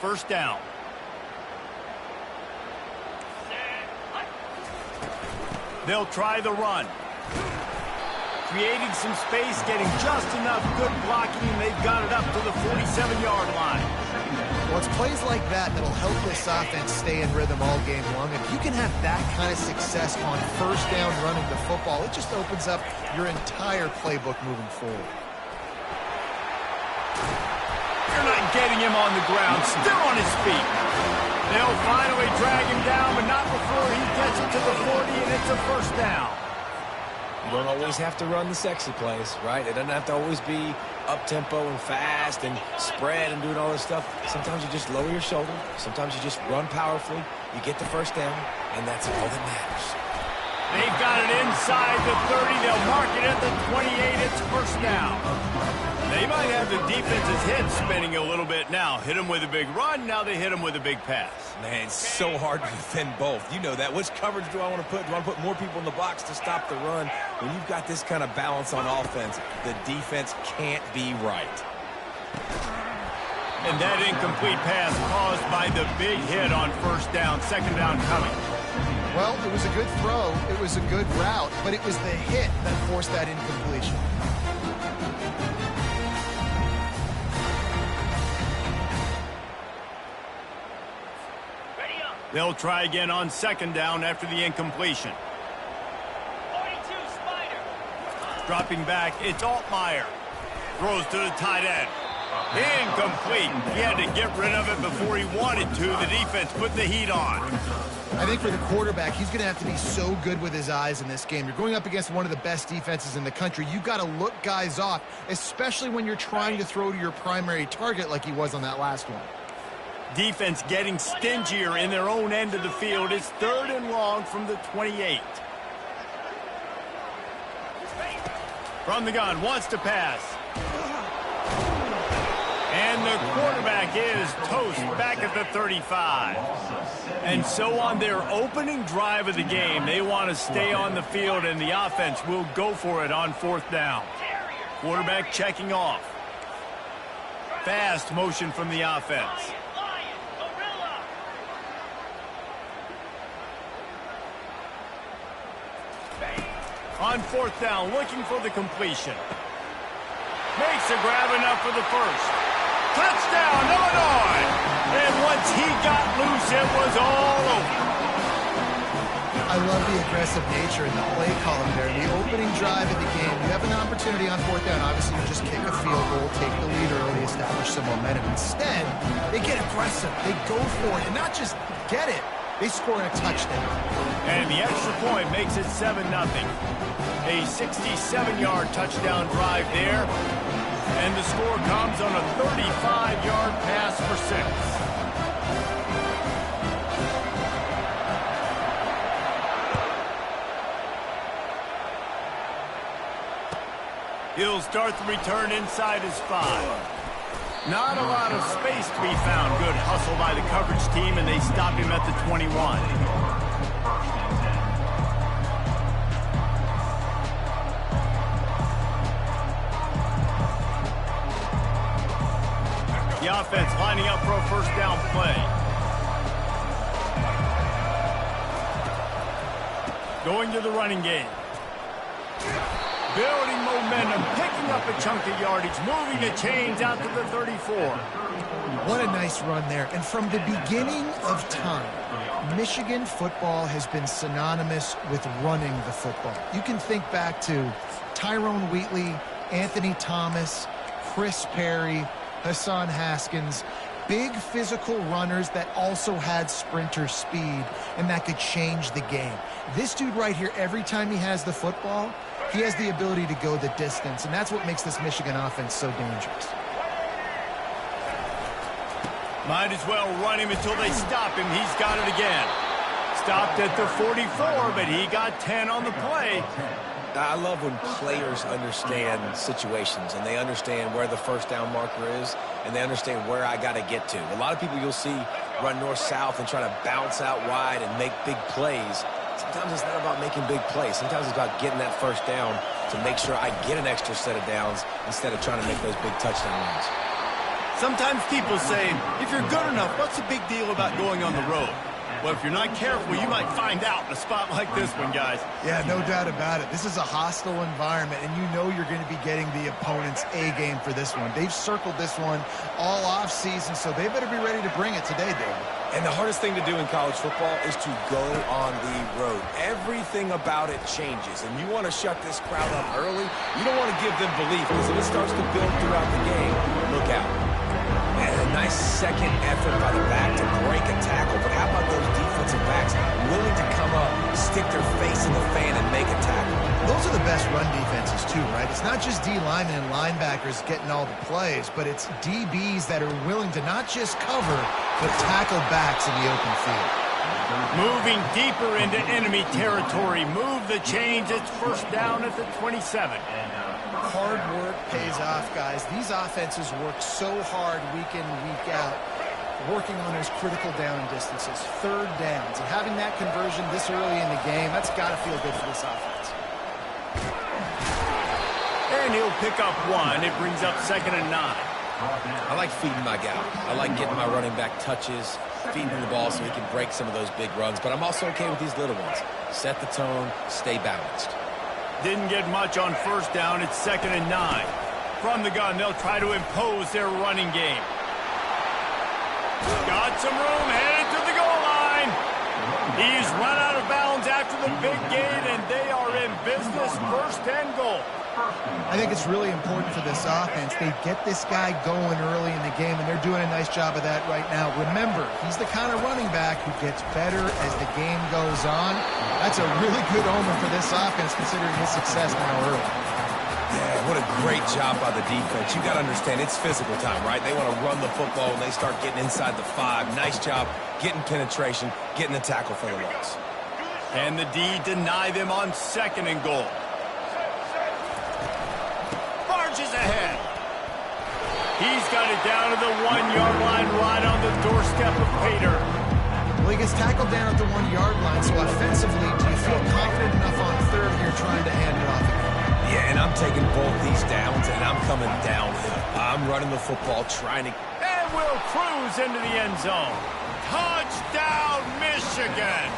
first down. They'll try the run. Creating some space, getting just enough good blocking, and they've got it up to the 47-yard line. Well, it's plays like that that'll help this offense stay in rhythm all game long. If you can have that kind of success on first down running the football, it just opens up your entire playbook moving forward. They're not getting him on the ground, still on his feet. They'll finally drag him down, but not before he gets it to the 40, and it's a first down. You don't always have to run the sexy plays, right? It doesn't have to always be up-tempo and fast and spread and doing all this stuff. Sometimes you just lower your shoulder. Sometimes you just run powerfully. You get the first down, and that's all that matters. They've got it inside the 30. They'll mark it at the 28. It's first down. They might have the defense's head spinning a little bit now. Hit them with a big run. Now they hit them with a big pass. Man, it's so hard to defend both. You know that. Which coverage do I want to put? Do I want to put more people in the box to stop the run? When you've got this kind of balance on offense, the defense can't be right. And that incomplete pass caused by the big hit on first down. Second down coming. Well, it was a good throw. It was a good route, but it was the hit that forced that incompletion. They'll try again on second down after the incompletion. 42, Spider. Dropping back, it's Altmaier. Throws to the tight end. Incomplete. He had to get rid of it before he wanted to. The defense put the heat on. I think for the quarterback, he's going to have to be so good with his eyes in this game. You're going up against one of the best defenses in the country. You've got to look guys off, especially when you're trying to throw to your primary target like he was on that last one. Defense getting stingier in their own end of the field. It's third and long from the 28. From the gun, wants to pass. And the quarterback is toast back at the 35. And so on their opening drive of the game, they want to stay on the field, and the offense will go for it on fourth down. Quarterback checking off. Fast motion from the offense. On fourth down, looking for the completion. Makes a grab enough for the first. Touchdown, Illinois! And once he got loose, it was all over. I love the aggressive nature in the play column there. The opening drive of the game, you have an opportunity on fourth down. Obviously, you just kick a field goal, take the lead early, establish some momentum. Instead, they get aggressive. They go for it, and not just get it. They score a touchdown. And the extra point makes it 7-0. A 67-yard touchdown drive there. And the score comes on a 35-yard pass for 6. He'll start the return inside his 5. Not a lot of space to be found. Good hustle by the coverage team, and they stop him at the 21. The offense lining up for a first down play. Going to the running game. Building momentum, picking up a chunk of yardage, moving the chains out to the 34. What a nice run there. And from the beginning of time, Michigan football has been synonymous with running the football. You can think back to Tyrone Wheatley, Anthony Thomas, Chris Perry, Hassan Haskins, big physical runners that also had sprinter speed and that could change the game. This dude right here, every time he has the football, he has the ability to go the distance, and that's what makes this Michigan offense so dangerous. Might as well run him until they stop him. He's got it again. Stopped at the 44, but he got 10 on the play. I love when players understand situations and they understand where the first down marker is and they understand where I got to get to. A lot of people you'll see run north-south and try to bounce out wide and make big plays. Sometimes it's not about making big plays. Sometimes it's about getting that first down to make sure I get an extra set of downs instead of trying to make those big touchdown runs. Sometimes people say, if you're good enough, what's the big deal about going on the road? Well, if you're not careful, you might find out in a spot like this one, guys. Yeah, no doubt about it. This is a hostile environment, and you know you're going to be getting the opponent's A game for this one. They've circled this one all offseason, so they better be ready to bring it today, David. And the hardest thing to do in college football is to go on the road. Everything about it changes, and you want to shut this crowd up early. You don't want to give them belief, because if it starts to build throughout the game, look out. And a nice second effort by the back to break a tackle. But how about those defensive backs willing to come up, stick their face in the fan, and make a tackle? Those are the best run defenses, too, right? It's not just D linemen and linebackers getting all the plays, but it's DBs that are willing to not just cover, but tackle backs in the open field. Moving deeper into enemy territory. Move the chains. It's first down at the 27. Hard work pays off, guys. These offenses work so hard week in, week out, working on those critical down distances, third downs, and having that conversion this early in the game, that's got to feel good for this offense. And he'll pick up one. It brings up 2nd and 9. I like feeding my guy. I like getting my running back touches, feeding him the ball so he can break some of those big runs. But I'm also okay with these little ones. Set the tone, stay balanced. Didn't get much on first down. It's 2nd and 9. From the gun, they'll try to impose their running game. Got some room, headed to the goal line. He's run out of bounds after the big gain, and they are in business. 1st and goal. I think it's really important for this offense. They get this guy going early in the game, and they're doing a nice job of that right now. Remember, he's the kind of running back who gets better as the game goes on. That's a really good omen for this offense, considering his success now early. Yeah, what a great job by the defense. You got to understand, it's physical time, right? They want to run the football when they start getting inside the 5. Nice job getting penetration, getting the tackle for the loss. And the D deny them on 2nd and goal. Barges ahead. He's got it down to the 1-yard line, right on the doorstep of Pater. Well, he gets tackled down at the 1-yard line, so offensively, do you feel confident enough on 3rd here trying to hand it off again? Yeah, and I'm taking both these downs, and I'm coming downhill. I'm running the football, trying to... And we'll cruise into the end zone. Touchdown, Michigan!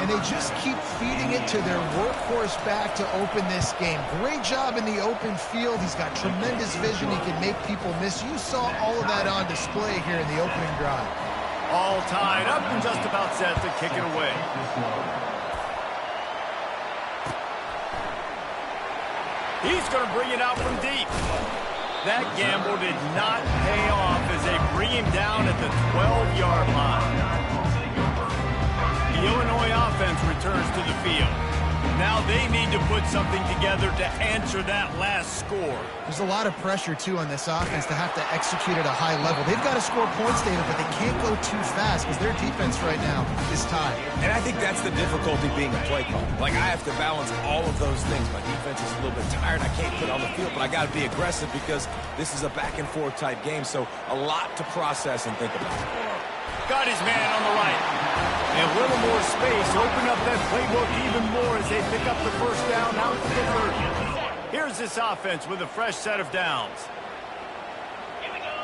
And they just keep feeding it to their workhorse back to open this game. Great job in the open field. He's got tremendous vision. He can make people miss. You saw all of that on display here in the opening drive. All tied up and just about set to kick it away. He's going to bring it out from deep. That gamble did not pay off as they bring him down at the 12-yard line. The Illinois offense returns to the field. Now they need to put something together to answer that last score. There's a lot of pressure, too, on this offense to have to execute at a high level. They've got to score points, David, but they can't go too fast because their defense right now is tied. And I think that's the difficulty being a play caller. Like, I have to balance all of those things. My defense is a little bit tired. I can't put on the field, but I got to be aggressive because this is a back-and-forth type game, so a lot to process and think about. Got his man on the right. And a little more space. Open up that playbook even more as they pick up the first down out to the 30. Here's this offense with a fresh set of downs. Here we go.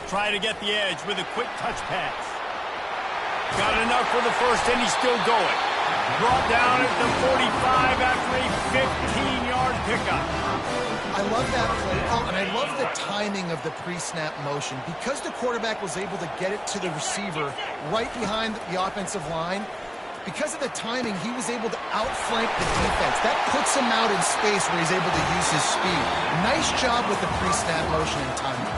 Try to get the edge with a quick touch pass. Got enough for the first, and he's still going. Brought down at the 45 after a 15-yard pickup. I love that play call, and I love the timing of the pre-snap motion. Because the quarterback was able to get it to the receiver right behind the offensive line, because of the timing, he was able to outflank the defense. That puts him out in space where he's able to use his speed. Nice job with the pre-snap motion and timing.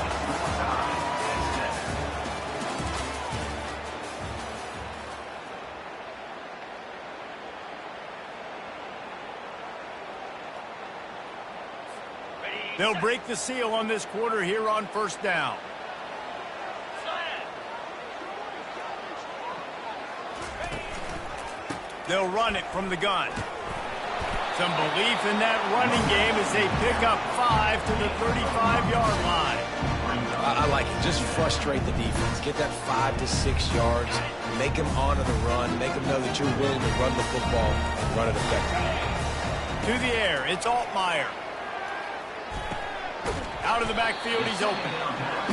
They'll break the seal on this quarter here on first down. They'll run it from the gun. Some belief in that running game as they pick up 5 to the 35-yard line. I like it. Just frustrate the defense. Get that 5 to 6 yards. Make them honor the run. Make them know that you're willing to run the football and run it effectively. To the air, it's Altmaier. Out of the backfield, he's open.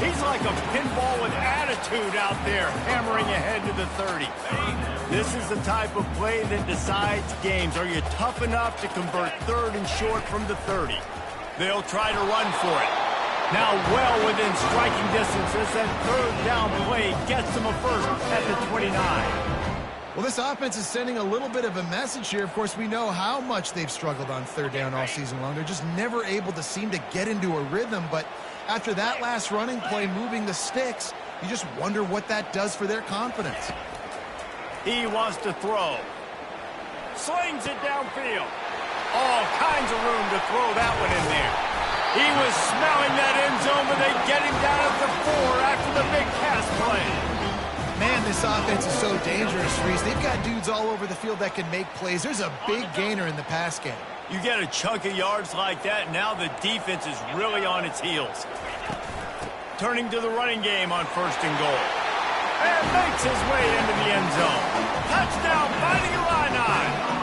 He's like a pinball with attitude out there, hammering ahead to the 30. This is the type of play that decides games. Are you tough enough to convert third and short from the 30? They'll try to run for it. Now well within striking distance as that third down play gets them a first at the 29. Well, this offense is sending a little bit of a message here. Of course, we know how much they've struggled on third down all season long. They're just never able to seem to get into a rhythm. But after that last running play, moving the sticks, you just wonder what that does for their confidence. He wants to throw. Slings it downfield. All kinds of room to throw that one in there. He was smelling that end zone, but they get him down at the 4 after the big pass play. Man, this offense is so dangerous, Reese. They've got dudes all over the field that can make plays. There's a big gainer in the pass game. You get a chunk of yards like that, now the defense is really on its heels. Turning to the running game on 1st and goal. And makes his way into the end zone. Touchdown, Fighting Illini.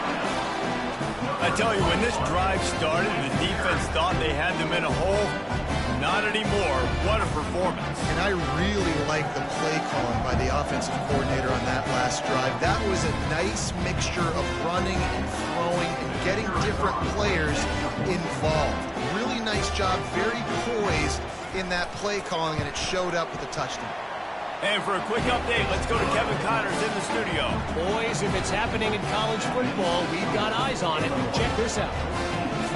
I tell you, when this drive started, the defense thought they had them in a hole. Not anymore. What a performance. And I really like the play calling by the offensive coordinator on that last drive. That was a nice mixture of running and throwing and getting different players involved. Really nice job, very poised in that play calling, and it showed up with a touchdown. And for a quick update, let's go to Kevin Connors in the studio. Boys, if it's happening in college football, we've got eyes on it. Check this out.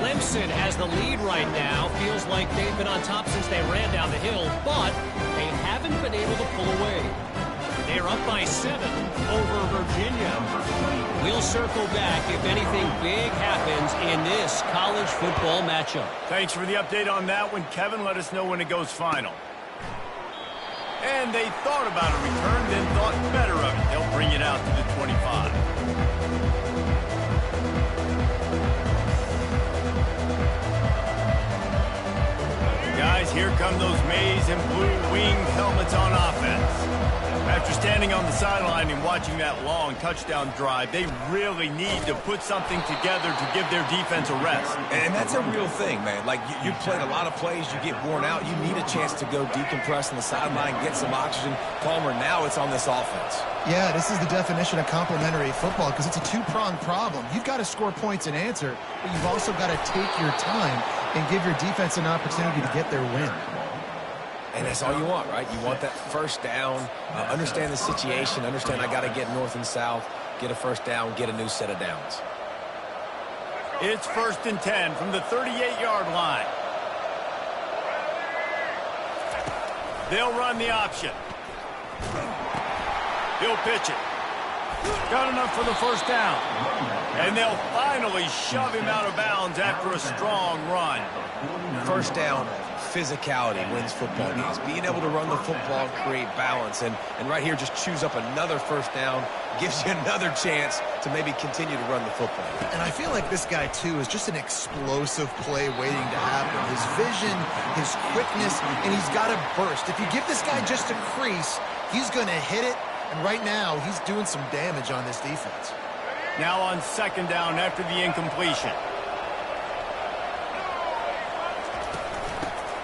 Clemson has the lead right now. Feels like they've been on top since they ran down the hill, but they haven't been able to pull away. They're up by 7 over Virginia. We'll circle back if anything big happens in this college football matchup. Thanks for the update on that one, Kevin. Let us know when it goes final. And they thought about a return, then thought better of it. They'll bring it out to the 25. Guys, here come those maize and blue winged helmets on offense. After standing on the sideline and watching that long touchdown drive, they really need to put something together to give their defense a rest. And that's a real thing, man. Like, you played a lot of plays, you get worn out, you need a chance to go decompress on the sideline, get some oxygen. Palmer, now it's on this offense. Yeah, this is the definition of complementary football because it's a two-pronged problem. You've got to score points and answer, but you've also got to take your time and give your defense an opportunity to get their win. And that's all you want, right? You want that first down, understand the situation, understand I got to get north and south, get a first down, get a new set of downs. It's 1st and 10 from the 38-yard line. They'll run the option. He'll pitch it. Got enough for the first down. And they'll finally shove him out of bounds after a strong run. First down, physicality wins football games. Being able to run the football, create balance, and right here just choose up another first down, gives you another chance to maybe continue to run the football. And I feel like this guy, too, is just an explosive play waiting to happen. His vision, his quickness, and he's got to burst. If you give this guy just a crease, he's going to hit it, and right now he's doing some damage on this defense. Now on 2nd down after the incompletion.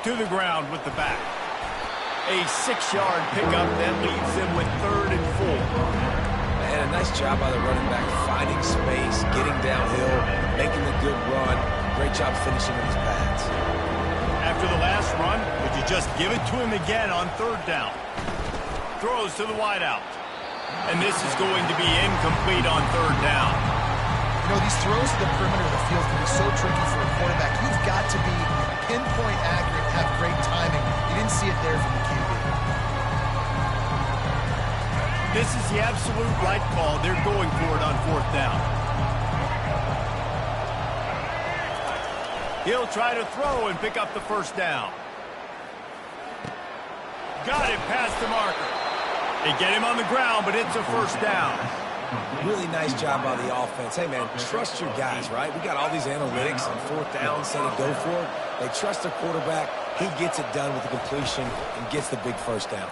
To the ground with the back. A 6-yard pickup that leaves them with 3rd and 4. And a nice job by the running back, finding space, getting downhill, making a good run. Great job finishing with his pads. After the last run, would you just give it to him again on 3rd down? Throws to the wideout. And this is going to be incomplete on 3rd down. You know, these throws to the perimeter of the field can be so tricky for a quarterback. You've got to be pinpoint accurate, have great timing. You didn't see it there from the QB. This is the absolute right call. They're going for it on 4th down. He'll try to throw and pick up the first down. Got it past the marker. They get him on the ground, but it's a first down. Really nice job by the offense. Hey, man, trust your guys, right? We got all these analytics and 4th down, say to go for it. They trust their quarterback. He gets it done with the completion and gets the big first down.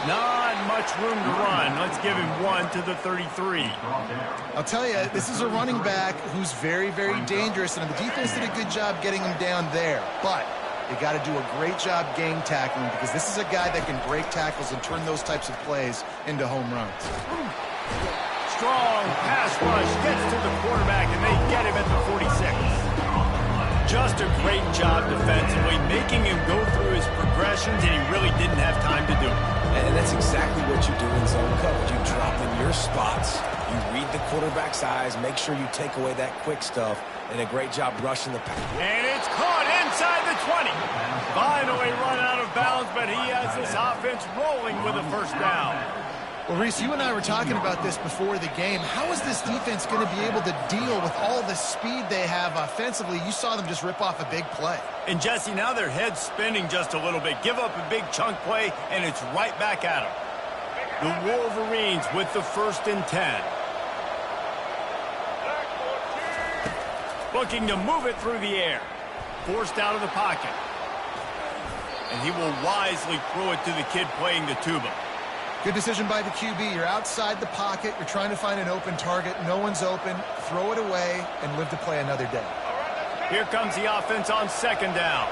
Not much room to run. Let's give him 1 to the 33. I'll tell you, this is a running back who's very, very dangerous, and the defense did a good job getting him down there. But they got to do a great job gang tackling because this is a guy that can break tackles and turn those types of plays into home runs. Strong pass rush gets to the quarterback, and they get him at the 46. Just a great job defensively, making him go through his progressions, and he really didn't have time to do it. And that's exactly what you do in zone coverage. You drop in your spots, you read the quarterback's eyes, make sure you take away that quick stuff, and a great job rushing the pass. And it's caught inside the 20. Finally run out of bounds, but he has this offense rolling with a first down. Well, Reese, you and I were talking about this before the game. How is this defense going to be able to deal with all the speed they have offensively? You saw them just rip off a big play. And, Jesse, now their head's spinning just a little bit. Give up a big chunk play, and it's right back at them. The Wolverines with the 1st and 10. Looking to move it through the air. Forced out of the pocket. And he will wisely throw it to the kid playing the tuba. Good decision by the QB. You're outside the pocket. You're trying to find an open target. No one's open. Throw it away and live to play another day. Here comes the offense on 2nd down.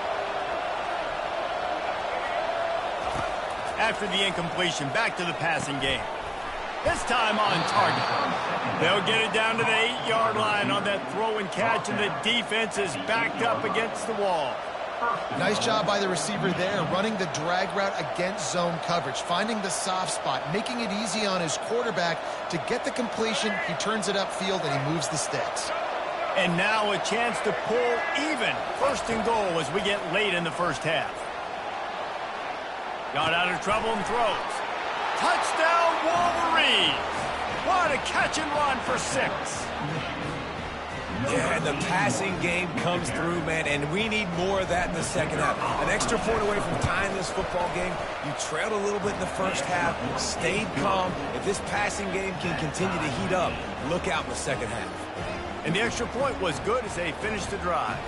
After the incompletion, back to the passing game. This time on target. They'll get it down to the 8-yard line on that throw and catch, and the defense is backed up against the wall. Nice job by the receiver there, running the drag route against zone coverage, finding the soft spot, making it easy on his quarterback to get the completion. He turns it upfield, and he moves the sticks. And now a chance to pull even. 1st and goal as we get late in the first half. Got out of trouble and throws. Touchdown, Wolverines! What a catch and run for 6. Yeah, and the passing game comes through, man, and we need more of that in the second half. An extra point away from tying this football game. You trailed a little bit in the first half, stayed calm. If this passing game can continue to heat up, look out in the second half. And the extra point was good as they finished the drive.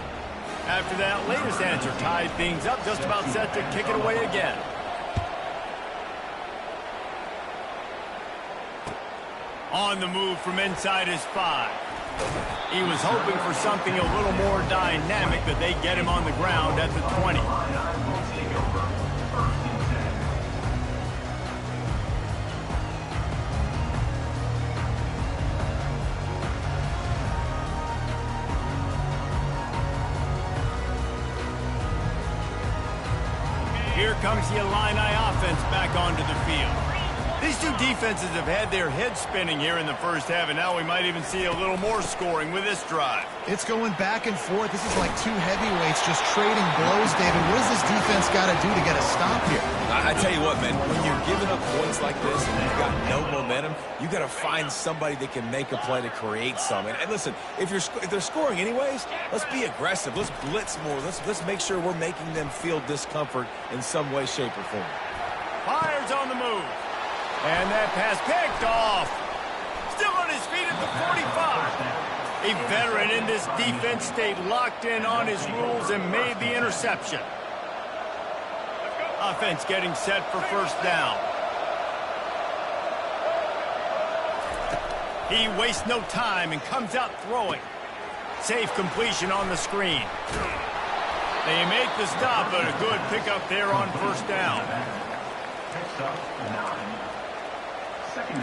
After that latest answer tied things up, just about set to kick it away again. On the move from inside his 5. He was hoping for something a little more dynamic, but they get him on the ground at the 20. Here comes the Illini offense back onto the field. These two defenses have had their heads spinning here in the first half, and now we might even see a little more scoring with this drive. It's going back and forth. This is like two heavyweights just trading blows, David. What does this defense got to do to get a stop here? I tell you what, man, when you're giving up points like this and you've got no momentum, you got to find somebody that can make a play to create something. And listen, if they're scoring anyways, let's be aggressive. Let's blitz more. Let's make sure we're making them feel discomfort in some way, shape, or form. Fires on the move. And that pass picked off. Still on his feet at the 45. A veteran in this defense stayed locked in on his rules and made the interception. Offense getting set for 1st down. He wastes no time and comes out throwing. Safe completion on the screen. They make the stop, but a good pickup there on 1st down.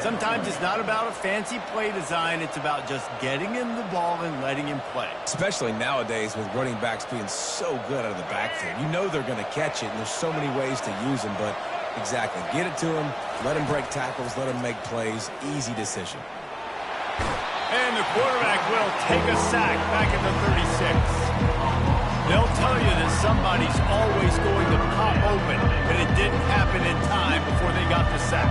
Sometimes it's not about a fancy play design. It's about just getting him the ball and letting him play. Especially nowadays with running backs being so good out of the backfield. You know they're going to catch it, and there's so many ways to use them. But exactly, get it to him, let him break tackles, let him make plays. Easy decision. And the quarterback will take a sack back at the 36. They'll tell you that somebody's always going to pop open, but it didn't happen in time before they got the sack.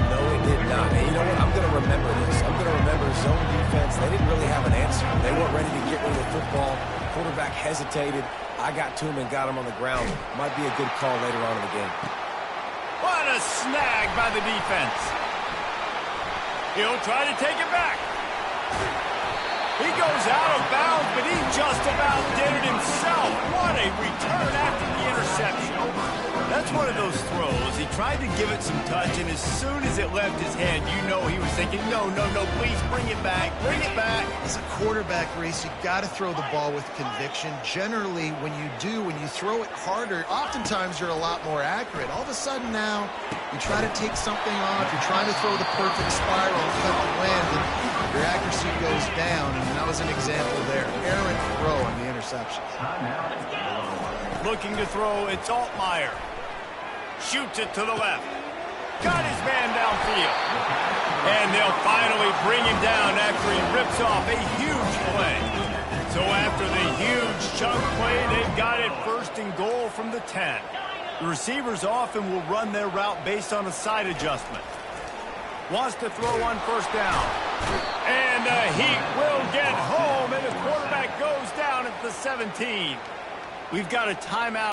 No, it did not. And you know what? I'm going to remember this. I'm going to remember zone defense. They didn't really have an answer. They weren't ready to get rid of the football. Quarterback hesitated. I got to him and got him on the ground. Might be a good call later on in the game. What a snag by the defense. He'll try to take it back. He goes out of bounds, but he just about did it himself. What a return after the interception. That's one of those throws. He tried to give it some touch, and as soon as it left his hand, you know he was thinking, no, no, no, please bring it back, bring it back. As a quarterback race, you got to throw the ball with conviction. Generally, when you throw it harder, oftentimes you're a lot more accurate. All of a sudden now, you try to take something off, you're trying to throw the perfect spiral and cut the wind, and your accuracy goes down, and that was an example there. Errant throw on the interception. Looking to throw, it's Altmaier. Shoots it to the left. Got his man downfield. And they'll finally bring him down after he rips off a huge play. So after the huge chunk play, they've got it 1st and goal from the 10. The receivers often will run their route based on a side adjustment. Wants to throw on 1st down. And the Heat will get home, and the quarterback goes down at the 17. We've got a timeout.